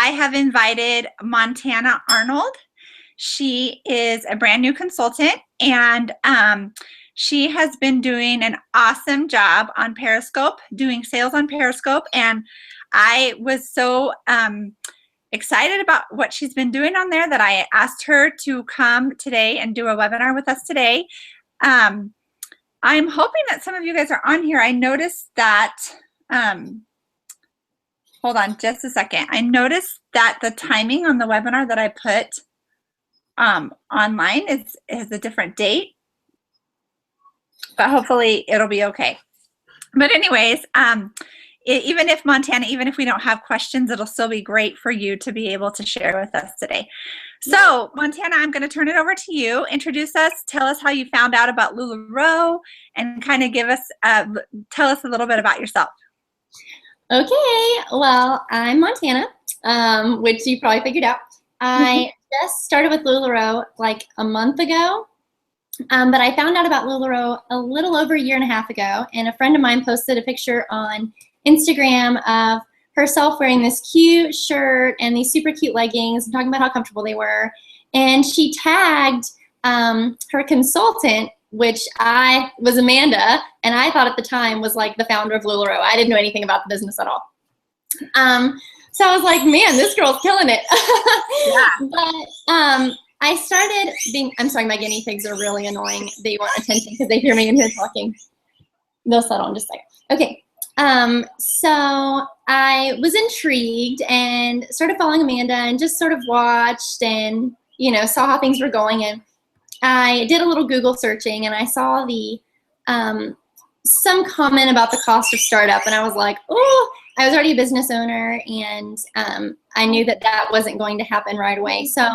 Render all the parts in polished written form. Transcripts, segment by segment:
I have invited Montana Arnold. She is a brand new consultant, and she has been doing an awesome job on Periscope, doing sales on Periscope. And I was so excited about what she's been doing on there that I asked her to come today and do a webinar with us today. I'm hoping that some of you guys are on here. I noticed that, hold on just a second. I noticed that the timing on the webinar that I put online is a different date, but hopefully it'll be okay. But anyways, even if Montana, even if we don't have questions, it'll still be great for you to be able to share with us today. So Montana, I'm going to turn it over to you. Introduce us, tell us how you found out about LuLaRoe, and kind of give us, tell us a little bit about yourself. Okay, well, I'm Montana, which you probably figured out. I just started with LuLaRoe like a month ago, but I found out about LuLaRoe a little over a year and a half ago, and a friend of mine posted a picture on Instagram of herself wearing this cute shirt and these super cute leggings and talking about how comfortable they were. And she tagged her consultant, which I was Amanda, and I thought at the time was like the founder of LuLaRoe. I didn't know anything about the business at all. So I was like, man, this girl's killing it. Yeah. But I started being, I'm sorry, my guinea pigs are really annoying. They want attention because they hear me in here talking. They'll settle in just a second. Okay. So I was intrigued and started following Amanda and just sort of watched and, you know, saw how things were going. And I did a little Google searching and I saw the, some comment about the cost of startup. And I was like, oh, I was already a business owner, and I knew that that wasn't going to happen right away. So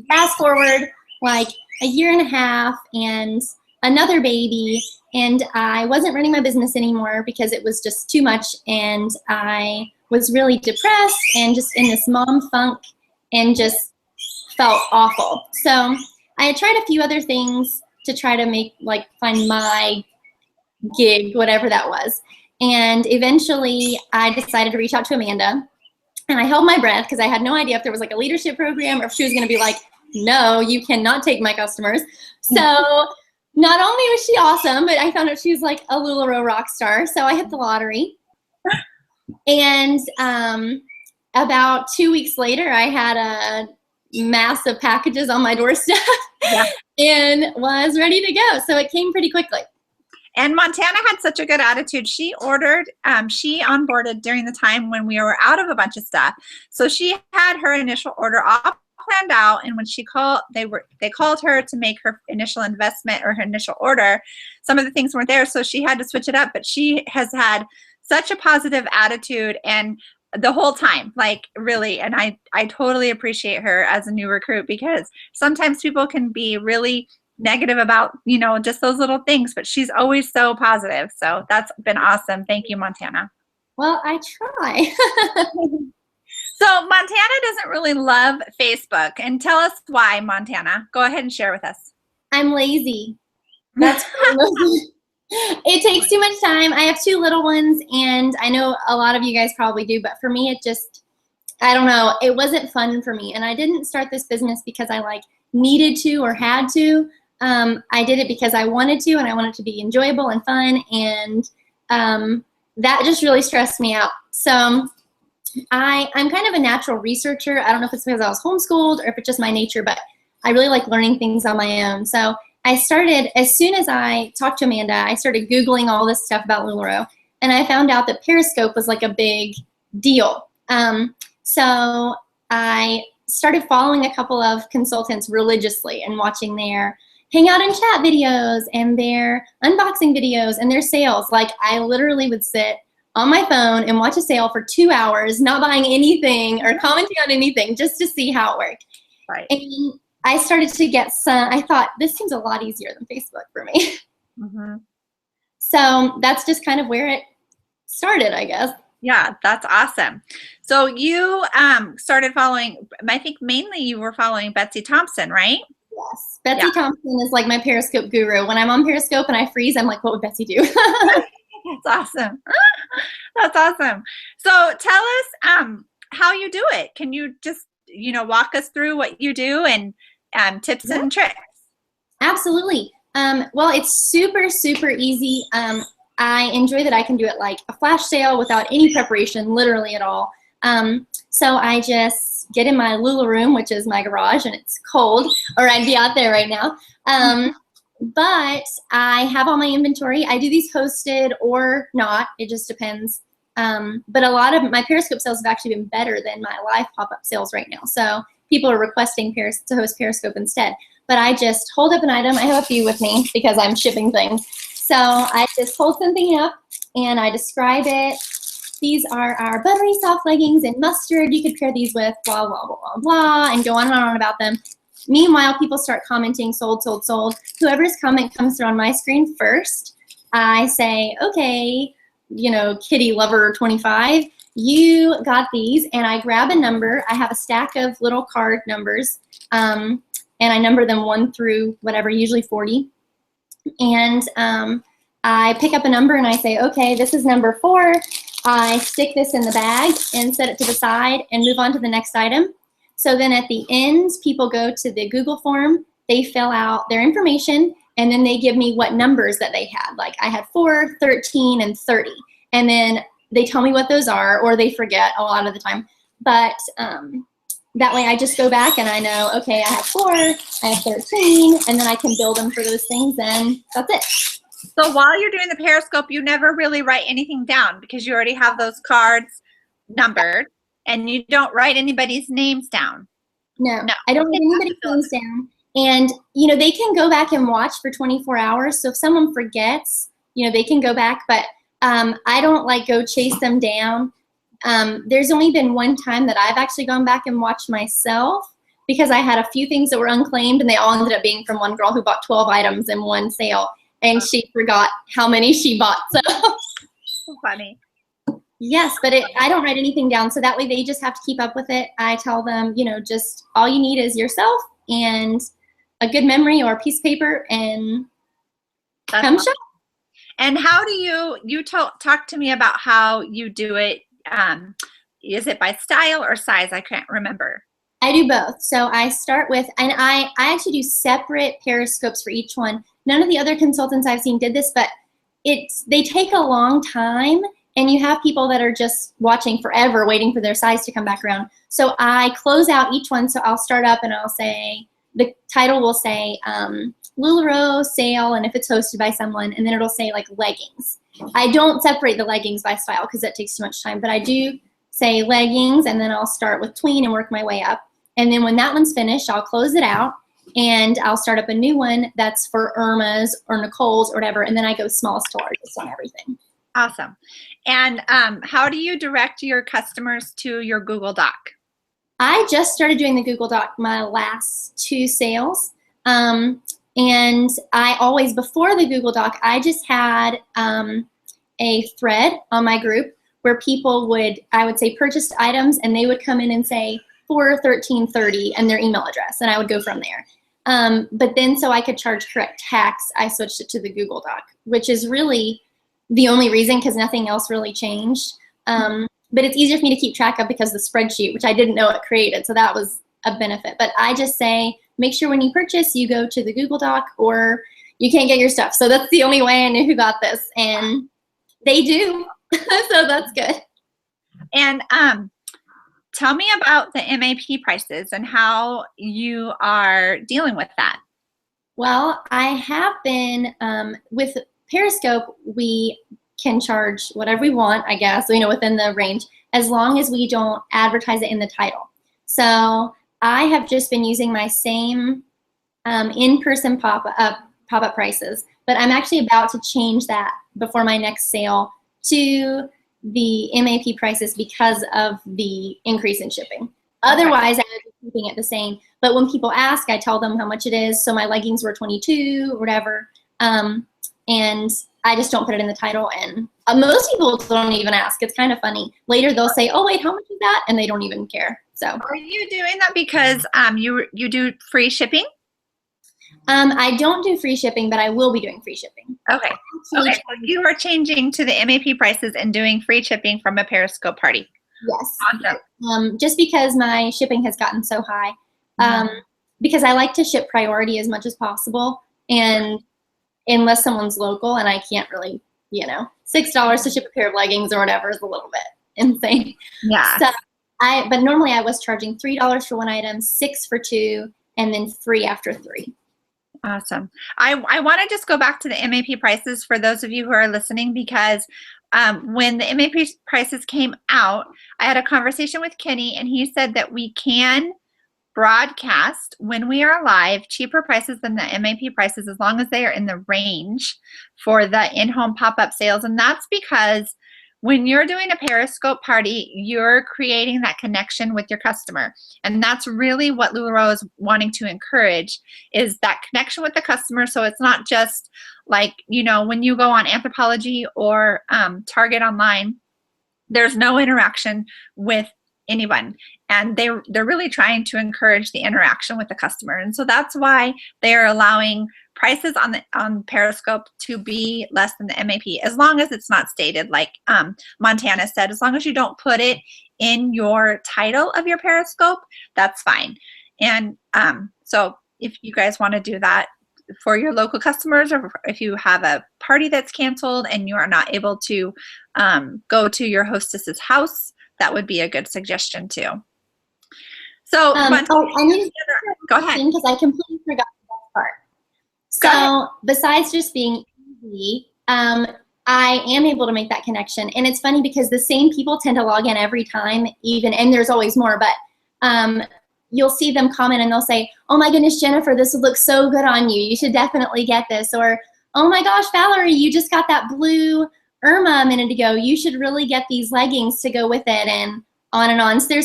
fast forward like a year and a half and another baby, and I wasn't running my business anymore because it was just too much, and I was really depressed and just in this mom funk and just felt awful. So I had tried a few other things to try to make, like, find my gig, whatever that was. And eventually I decided to reach out to Amanda, and I held my breath because I had no idea if there was like a leadership program or if she was going to be like, no, you cannot take my customers. So not only was she awesome, but I found out she was like a LuLaRoe rock star. So I hit the lottery. And about 2 weeks later, I had a massive packages on my doorstep. Yeah. And was ready to go. So it came pretty quickly. And Montana had such a good attitude. She ordered, she onboarded during the time when we were out of a bunch of stuff. So she had her initial order all planned out, and when she called, they called her to make her initial investment or her initial order. Some of the things weren't there, so she had to switch it up. But she has had such a positive attitude and the whole time, like, really. And I totally appreciate her as a new recruit, because sometimes people can be really negative about, you know, just those little things, but she's always so positive. So that's been awesome. Thank you, Montana. Well, I try. So Montana doesn't really love Facebook, and tell us why, Montana. Go ahead and share with us. I'm lazy. That's it takes too much time. I have 2 little ones, and I know a lot of you guys probably do, but for me, it just, I don't know, it wasn't fun for me. And I didn't start this business because I like needed to or had to. I did it because I wanted to, and I wanted it to be enjoyable and fun, and that just really stressed me out. So I'm kind of a natural researcher. I don't know if it's because I was homeschooled or if it's just my nature, but I really like learning things on my own. So I started, as soon as I talked to Amanda, I started Googling all this stuff about LuLaRoe, and I found out that Periscope was like a big deal. So I started following a couple of consultants religiously and watching their hangout and chat videos and their unboxing videos and their sales. Like, I literally would sit on my phone and watch a sale for 2 hours, not buying anything or commenting on anything, just to see how it worked. Right. And I started to get some, I thought, this seems a lot easier than Facebook for me. Mm-hmm. So that's just kind of where it started, I guess. Yeah, that's awesome. So you started following, I think mainly you were following Betsy Thompson, right? Yes. Betsy Thompson is like my Periscope guru. When I'm on Periscope and I freeze, I'm like, what would Betsy do? That's awesome. That's awesome. So tell us, how you do it. Can you just, walk us through what you do and tips and tricks? Absolutely. Well, it's super, super easy. I enjoy that I can do it like a flash sale without any preparation, literally at all. So I just get in my Lula room, which is my garage, and it's cold, or I'd be out there right now. But I have all my inventory. I do these hosted or not. It just depends. But a lot of my Periscope sales have actually been better than my live pop-up sales right now. So people are requesting to host Periscope instead. But I just hold up an item. I have a few with me because I'm shipping things. So I just hold something up and I describe it. These are our buttery soft leggings in mustard. You could pair these with blah, blah, blah, blah, blah, and go on and on about them. Meanwhile, people start commenting, sold, sold, sold. Whoever's comment comes through on my screen first, I say, okay, kitty lover 25, you got these, and I grab a number. I have a stack of little card numbers, and I number them 1 through whatever, usually 40. And I pick up a number and I say, okay, this is number 4. I stick this in the bag and set it to the side and move on to the next item. So then at the end, people go to the Google form, they fill out their information, and then they give me what numbers that they had. Like I had 4, 13, and 30. And then they tell me what those are, or they forget a lot of the time. But that way I just go back and I know, okay, I have 4, I have 13, and then I can build them for those things, and that's it. So while you're doing the Periscope, you never really write anything down because you already have those cards numbered, and you don't write anybody's names down. No. I don't write anybody's names down. And, they can go back and watch for 24 hours. So if someone forgets, they can go back. But I don't, go chase them down. There's only been one time that I've actually gone back and watched myself because I had a few things that were unclaimed, and they all ended up being from one girl who bought 12 items in one sale. And she forgot how many she bought. So funny. Yes, but I don't write anything down. So that way they just have to keep up with it. I tell them, just all you need is yourself and a good memory or a piece of paper, and come shop. And how do you talk to me about how you do it? Is it by style or size? I can't remember. I do both. So I start with, and I actually do separate Periscopes for each one. None of the other consultants I've seen did this, but they take a long time, and you have people that are just watching forever, waiting for their size to come back around. So I close out each one. So I'll start up and I'll say, the title will say LuLaRoe sale, and if it's hosted by someone, and then it'll say leggings. I don't separate the leggings by style because that takes too much time, but I do say leggings, and then I'll start with tween and work my way up. And then when that one's finished, I'll close it out, and I'll start up a new one that's for Irma's or Nicole's or whatever, and then I go smallest to largest on everything. Awesome. And how do you direct your customers to your Google Doc? I just started doing the Google Doc my last 2 sales. And I always, before the Google Doc, I just had a thread on my group where people I would say purchased items, and they would come in and say 4, 13, 30 and their email address, and I would go from there. But then so I could charge correct tax, I switched it to the Google Doc, which is really the only reason because nothing else really changed. But it's easier for me to keep track of because the spreadsheet, which I didn't know it created, so that was a benefit. But I just say, make sure when you purchase, you go to the Google Doc or you can't get your stuff. So that's the only way I knew who got this, and they do. So that's good. And tell me about the MAP prices and how you are dealing with that. Well, I have been, with Periscope, we can charge whatever we want, I guess, within the range, as long as we don't advertise it in the title. So I have just been using my same in-person pop-up prices, but I'm actually about to change that before my next sale to the MAP prices because of the increase in shipping. Otherwise, I would be keeping it the same. But when people ask, I tell them how much it is. So my leggings were 22 or whatever. And I just don't put it in the title. And most people don't even ask. It's kind of funny. Later, they'll say, oh, wait, how much is that? And they don't even care. So are you doing that because you do free shipping? I don't do free shipping, but I will be doing free shipping. Okay. Okay. So you are changing to the MAP prices and doing free shipping from a Periscope party. Yes. Awesome. Just because my shipping has gotten so high. Because I like to ship priority as much as possible. And unless someone's local and I can't really, $6 to ship a pair of leggings or whatever is a little bit insane. Yeah. So but normally I was charging $3 for one item, $6 for two, and then free after 3. Awesome. I want to just go back to the MAP prices for those of you who are listening, because when the MAP prices came out, I had a conversation with Kenny, and he said that we can broadcast when we are live cheaper prices than the MAP prices, as long as they are in the range for the in-home pop-up sales. And that's because when you're doing a Periscope party, you're creating that connection with your customer. And that's really what LuLaRoe is wanting to encourage, is that connection with the customer. So it's not just like, when you go on Anthropologie or Target online, there's no interaction with anyone. And they're really trying to encourage the interaction with the customer. And so that's why they're allowing prices on Periscope to be less than the MAP, as long as it's not stated, like Montana said, as long as you don't put it in your title of your Periscope, that's fine. And so if you guys want to do that for your local customers, or if you have a party that's canceled and you are not able to go to your hostess's house, that would be a good suggestion too. So, I need to go ahead, because I completely forgot that part. So, besides just being easy, I am able to make that connection, and it's funny because the same people tend to log in every time, and there's always more. But you'll see them comment, and they'll say, "Oh my goodness, Jennifer, this would look so good on you. You should definitely get this." Or, "Oh my gosh, Valerie, you just got that blue Irma a minute ago. You should really get these leggings to go with it," and on and on. So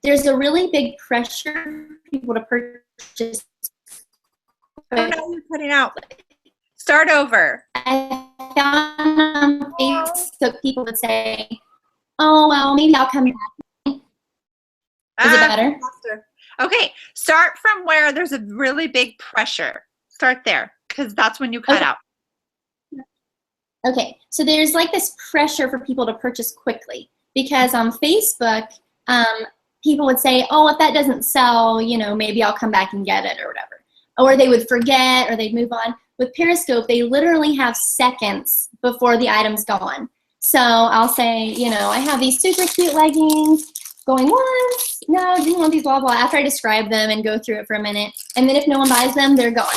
there's a really big pressure for people to purchase. Oh no, you're cutting out. Start over. I found on Facebook people would say, "Oh well, maybe I'll come back." Is it better? Okay, start from where there's a really big pressure. Start there, because that's when you cut out. Okay, so there's like this pressure for people to purchase quickly, because on Facebook, people would say, "Oh, if that doesn't sell, maybe I'll come back and get it," or whatever. Or they would forget, or they'd move on. With Periscope, they literally have seconds before the item's gone. So I'll say, I have these super cute leggings, going once, no, didn't want these, blah, blah, after I describe them and go through it for a minute. And then if no one buys them, they're gone.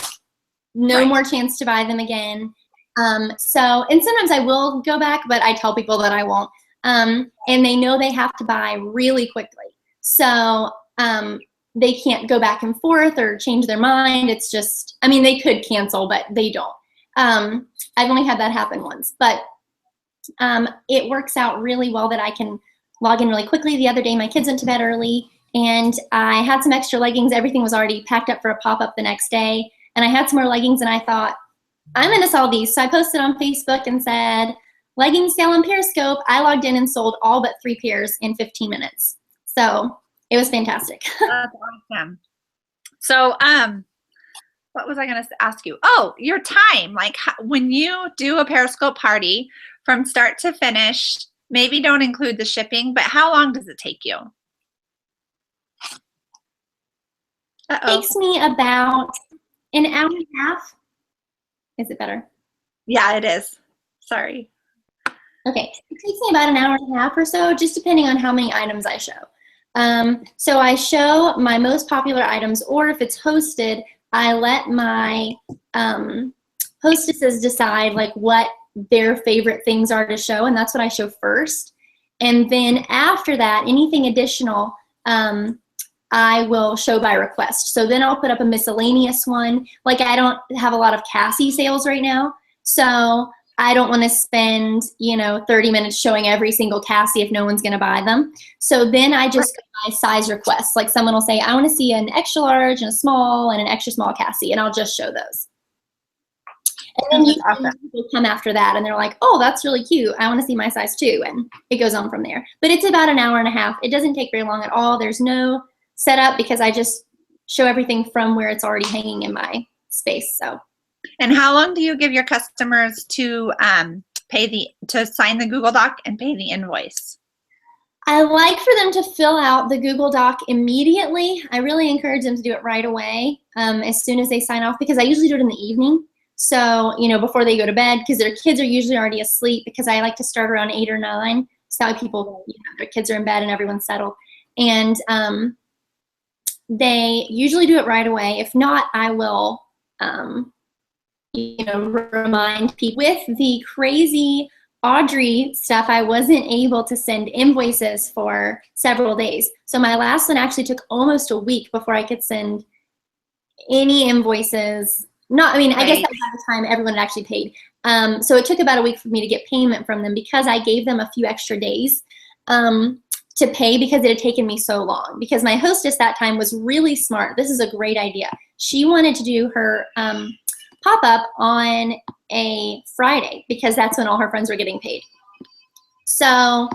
No more chance to buy them again. And sometimes I will go back, but I tell people that I won't. And they know they have to buy really quickly. So they can't go back and forth or change their mind. It's just, they could cancel, but they don't. I've only had that happen once, but it works out really well that I can log in really quickly. The other day, my kids went to bed early, and I had some extra leggings. Everything was already packed up for a pop-up the next day, and I had some more leggings, and I thought, I'm going to sell these. So I posted on Facebook and said, "Leggings sale on Periscope." I logged in and sold all but 3 pairs in 15 minutes. So it was fantastic. That's awesome. So, what was I going to ask you? Oh, your time. Like when you do a Periscope party from start to finish, maybe don't include the shipping, but how long does it take you? It takes me about an hour and a half. Is it better? Yeah, it is. Sorry. Okay. It takes me about an hour and a half or so, just depending on how many items I show. So I show my most popular items, or if it's hosted, I let my hostesses decide like what their favorite things are to show, and that's what I show first. And then after that, anything additional, I will show by request. So then I'll put up a miscellaneous one. Like I don't have a lot of Cassie sales right now, so I don't want to spend 30 minutes showing every single Cassie if no one's going to buy them. So then I just go by size requests. Like someone will say, "I want to see an extra large and a small and an extra small Cassie," and I'll just show those. And then people come after that, and they're like, "Oh, that's really cute. I want to see my size too," and it goes on from there. But it's about an hour and a half. It doesn't take very long at all. There's no setup because I just show everything from where it's already hanging in my space. So. And how long do you give your customers to sign the Google Doc and pay the invoice? I like for them to fill out the Google Doc immediately. I really encourage them to do it right away, as soon as they sign off, because I usually do it in the evening. So, you know, before they go to bed, because their kids are usually already asleep, because I like to start around 8 or 9. So that way people, you know, their kids are in bed and everyone's settled. And they usually do it right away. If not, I will, you know, remind people. With the crazy Audrey stuff, I wasn't able to send invoices for several days. So my last one actually took almost a week before I could send any invoices. Not, I mean, I guess that was by the time everyone had actually paid. So it took about a week for me to get payment from them, because I gave them a few extra days to pay, because it had taken me so long. Because my hostess that time was really smart. This is a great idea. She wanted to do her pop-up on a Friday, because that's when all her friends were getting paid. So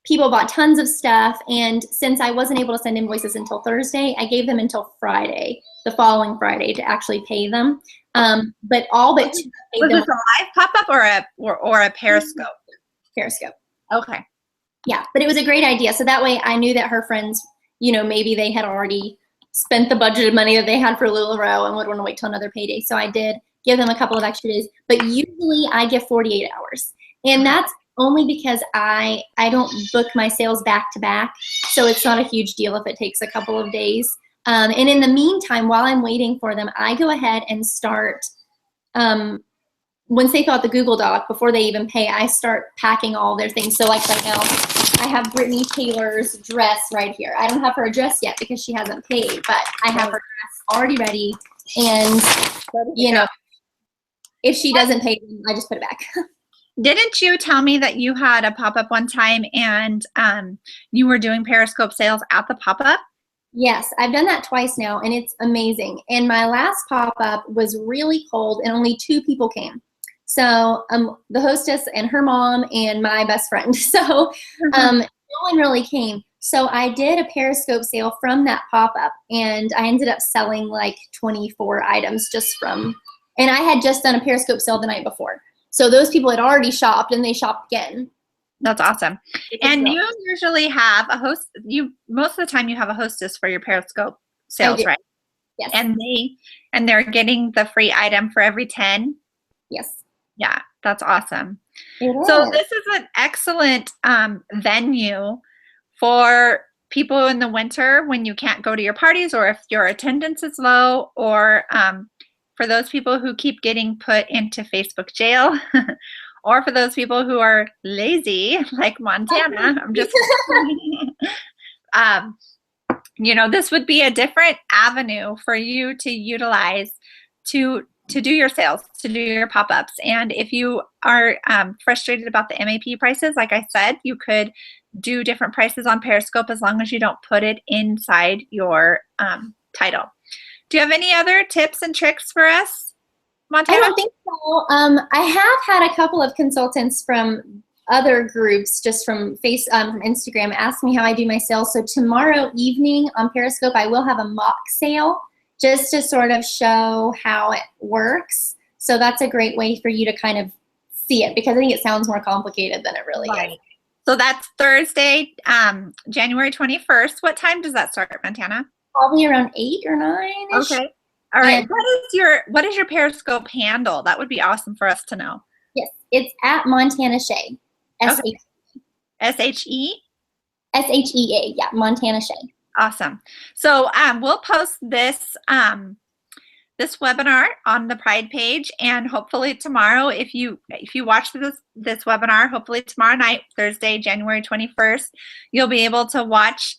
people bought tons of stuff, and since I wasn't able to send invoices until Thursday, I gave them until Friday, the following Friday, to actually pay them. But all but two paid was them. this a live pop-up or a Periscope? Periscope. Okay. Yeah, but it was a great idea. So that way I knew that her friends, you know, maybe they had already spent the budgeted money that they had for LuLaRoe and would want to wait till another payday. So I did give them a couple of extra days, but usually I give 48 hours. And that's only because I don't book my sales back to back. So it's not a huge deal if it takes a couple of days. And in the meantime, while I'm waiting for them, I go ahead and start, once they fill out the Google Doc, before they even pay, I start packing all their things. So like right now, I have Brittany Taylor's dress right here. I don't have her address yet because she hasn't paid, but I have her dress already ready. And, you know, if she doesn't pay, I just put it back. Didn't you tell me that you had a pop-up one time and you were doing Periscope sales at the pop-up? Yes, I've done that twice now, and it's amazing. And my last pop-up was really cold, and only 2 people came. So the hostess and her mom and my best friend. So no one really came. So I did a Periscope sale from that pop-up, and I ended up selling like 24 items just from, and I had just done a Periscope sale the night before. So those people had already shopped, and they shopped again. That's awesome. And you usually have a host, most of the time you have a hostess for your Periscope sales, right? Yes. And they're getting the free item for every 10? Yes. Yeah, that's awesome. So this is an excellent venue for people in the winter when you can't go to your parties, or if your attendance is low, or for those people who keep getting put into Facebook jail, or for those people who are lazy, like Montana. I'm just, you know, this would be a different avenue for you to utilize to do your sales, to do your pop-ups. And if you are frustrated about the MAP prices, like I said, you could do different prices on Periscope as long as you don't put it inside your title. Do you have any other tips and tricks for us, Montana? I don't think so. I have had a couple of consultants from other groups, just from from Instagram, ask me how I do my sales. So tomorrow evening on Periscope, I will have a mock sale, just to sort of show how it works. So that's a great way for you to kind of see it, because I think it sounds more complicated than it really is. So that's Thursday, January 21st. What time does that start, Montana? Probably around 8 or 9-ish. Okay. All right. And what is your Periscope handle? That would be awesome for us to know. Yes, it's at Montana Shea. S-H-E? S-H-E-A, yeah, Montana Shea. Awesome. So we'll post this this webinar on the Pride page, and hopefully tomorrow, if you watch this webinar, hopefully tomorrow night, Thursday, January 21st, you'll be able to watch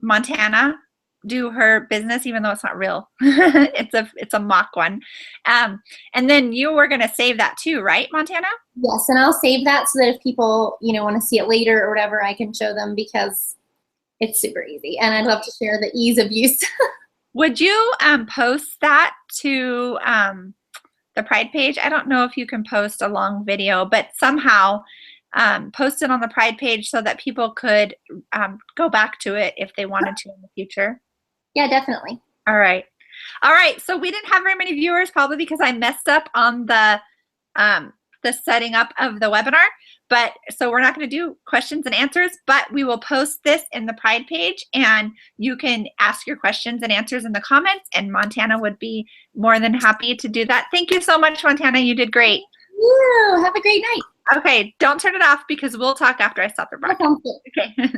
Montana do her business, even though it's not real. it's a mock one. And then you were going to save that too, right, Montana? Yes, and I'll save that so that if people, you know, want to see it later or whatever, I can show them, because it's super easy, and I'd love to share the ease of use. Would you post that to the Pride page? I don't know if you can post a long video, but somehow post it on the Pride page so that people could go back to it if they wanted to in the future. Yeah, definitely. All right. All right. So we didn't have very many viewers, probably because I messed up on the the setting up of the webinar. But so we're not going to do questions and answers, but we will post this in the Pride page, and you can ask your questions and answers in the comments, and Montana would be more than happy to do that. Thank you so much, Montana. You did great. Woo! Have a great night. Okay, don't turn it off because we'll talk after I stop the broadcast. Okay.